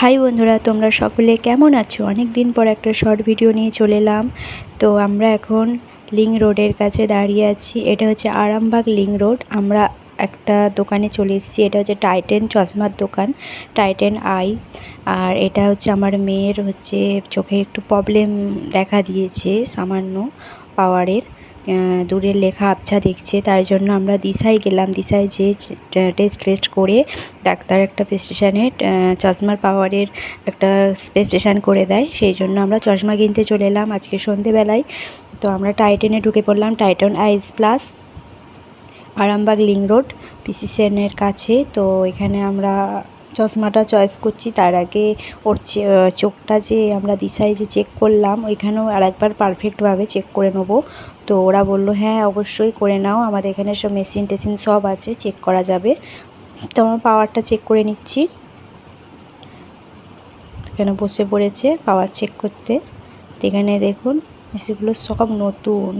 High বন্ধুরা, তোমরা সকলে কেমন আছো? অনেক দিন পর একটা শর্ট ভিডিও নিয়ে চলে এলাম। তো আমরা এখন লিং রোডের কাছে দাঁড়িয়ে আছি। এটা হচ্ছে আরামবাগ লিং রোড। আমরা একটা দোকানে চলে এসেছি। এটা হচ্ছে টাইটেন চশমার দোকান, টাইটেন আই। আর এটা হচ্ছে আমার মেয়ের হচ্ছে চোখে একটু প্রবলেম দেখা দিয়েছে, সামান্য পাওয়ারের। দূরের লেখা আবছা দেখছে, তার জন্য আমরা দিশায় গেলাম। দিশায় যে টেস্ট করে ডাক্তার একটা প্রেসক্রিপশানে চশমার পাওয়ারের একটা প্রেসক্রিপশান করে দেয়। সেই জন্য আমরা চশমা কিনতে চলে এলাম আজকে সন্ধেবেলায়। তো আমরা টাইটেনে ঢুকে পড়লাম, টাইটন আইস প্লাস, আরামবাগ লিং রোড, পিসিসিএনের কাছে। তো এখানে আমরা চশমাটা চয়েস করছি। তার আগে ওর চোখটা যে আমরা দিশায় যে চেক করলাম, ওইখানেও আরেকবার পারফেক্টভাবে চেক করে নেবো। তো ওরা বললো হ্যাঁ অবশ্যই করে নাও, আমাদের এখানে সব মেশিন টেশিন সব আছে, চেক করা যাবে। তো আমার পাওয়ারটা চেক করে নিচ্ছি। এখানে বসে পড়েছে পাওয়ার চেক করতে। তো এখানে দেখুন মেশিনগুলো সব নতুন,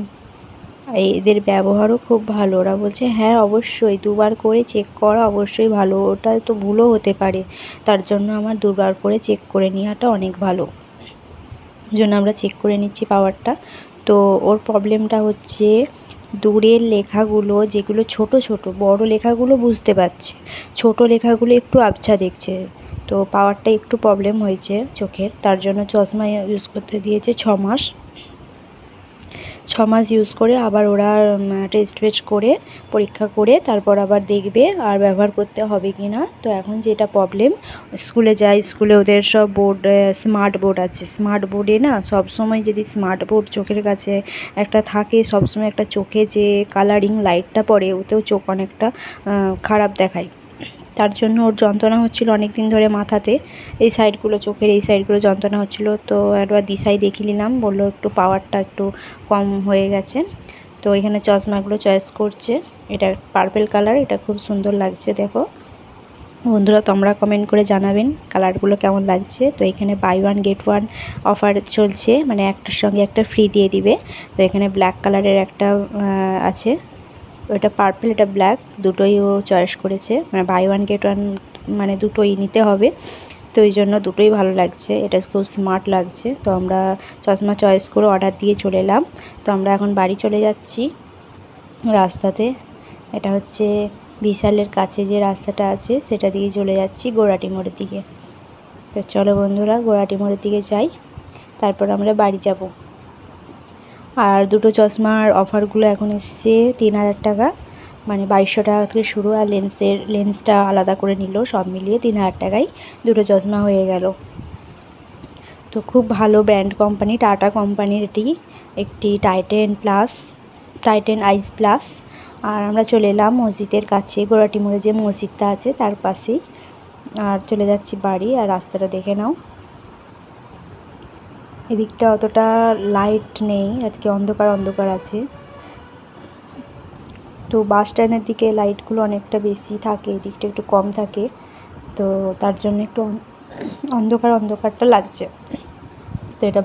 এদের ব্যবহারও খুব ভালো। ওরা বলছে হ্যাঁ অবশ্যই দুবার করে চেক করা অবশ্যই ভালো, ওটা তো ভুলও হতে পারে, তার জন্য আমার দুবার করে চেক করে নেওয়াটা অনেক ভালো। ওই জন্য আমরা চেক করে নিচ্ছি পাওয়ারটা। তো ওর প্রবলেমটা হচ্ছে দূরের লেখাগুলো যেগুলো ছোট ছোট, বড় লেখাগুলো বুঝতে পারছে, ছোট লেখাগুলো একটু আবছা দেখছে। তো পাওয়ারটা একটু প্রবলেম হয়েছে চোখের, তার জন্য চশমা ইউজ করতে দিয়েছে 6 মাস। 6 মাস ইউজ করে আবার ওরা টেস্ট করে পরীক্ষা করে তারপর আবার দেখবে আর ব্যবহার করতে হবে কি না। তো এখন যেটা প্রবলেম, স্কুলে যায়, স্কুলে ওদের সব বোর্ড, স্মার্ট বোর্ড আছে। স্মার্ট বোর্ডে না সবসময় যদি স্মার্ট বোর্ড চোখের কাছে একটা থাকে, সবসময় একটা চোখে যে কালারিং লাইটটা পড়ে ওতেও চোখ অনেকটা খারাপ দেখায়। তার জন্য ওর যন্ত্রণা হচ্ছিল অনেক দিন ধরে মাথাতে, এই সাইডগুলো, চোখের এই সাইডগুলো যন্ত্রণা হচ্ছিল। তো একবার দিশাই দেখিয়ে নিলাম, বললো একটু পাওয়ারটা একটু কম হয়ে গেছে। তো এখানে চশমাগুলো চয়েস করছে। এটা পার্পল কালার, এটা খুব সুন্দর লাগছে। দেখো বন্ধুরা, তোমরা কমেন্ট করে জানাবেন কালারগুলো কেমন লাগছে। তো এখানে buy one get one offer চলছে, মানে একটার সঙ্গে একটা ফ্রি দিয়ে দিবে। তো এখানে ব্ল্যাক কালারের একটা আছে, ওটা পার্পল, এটা ব্ল্যাক, দুটোই ও চয়েস করেছে। মানে বাই ওয়ান গেট ওয়ান, মানে দুটোই নিতে হবে। তো এই জন্য দুটোই ভালো লাগছে, এটা খুব স্মার্ট লাগছে। তো আমরা চশমা চয়েস করে অর্ডার দিয়ে চলে এলাম। তো আমরা এখন বাড়ি চলে যাচ্ছি রাস্তাতে। এটা হচ্ছে বিশালের কাছে যে রাস্তাটা আছে সেটা দিয়ে চলে যাচ্ছি গোড়াটি মোড়ের দিকে। তো চলো বন্ধুরা, গোড়াটি মোড়ের দিকে যাই, তারপর আমরা বাড়ি যাব। আর দুটো চশমার অফারগুলো এখন এসছে 3000 টাকা, মানে 2200 টাকা থেকে শুরু। আর লেন্সটা আলাদা করে নিল, সব মিলিয়ে 3000 টাকায় দুটো চশমা হয়ে গেল। তো খুব ভালো ব্র্যান্ড কোম্পানি, টাটা কোম্পানির এটি একটি টাইটেন প্লাস, টাইটেন আইস প্লাস। আর আমরা চলে এলাম মসজিদের কাছে, গোড়াটি মোড়ে যে মসজিদটা আছে তার পাশেই। আর চলে যাচ্ছি বাড়ি। আর রাস্তাটা দেখে নাও, এদিকটা অতটা লাইট নেই আর কি, অন্ধকার অন্ধকার আছে। তো বাস স্ট্যান্ডের দিকে লাইটগুলো অনেকটা বেশি থাকে, এদিকটা একটু কম থাকে। তো তার জন্য একটু অন্ধকার অন্ধকারটা লাগছে। তো এটা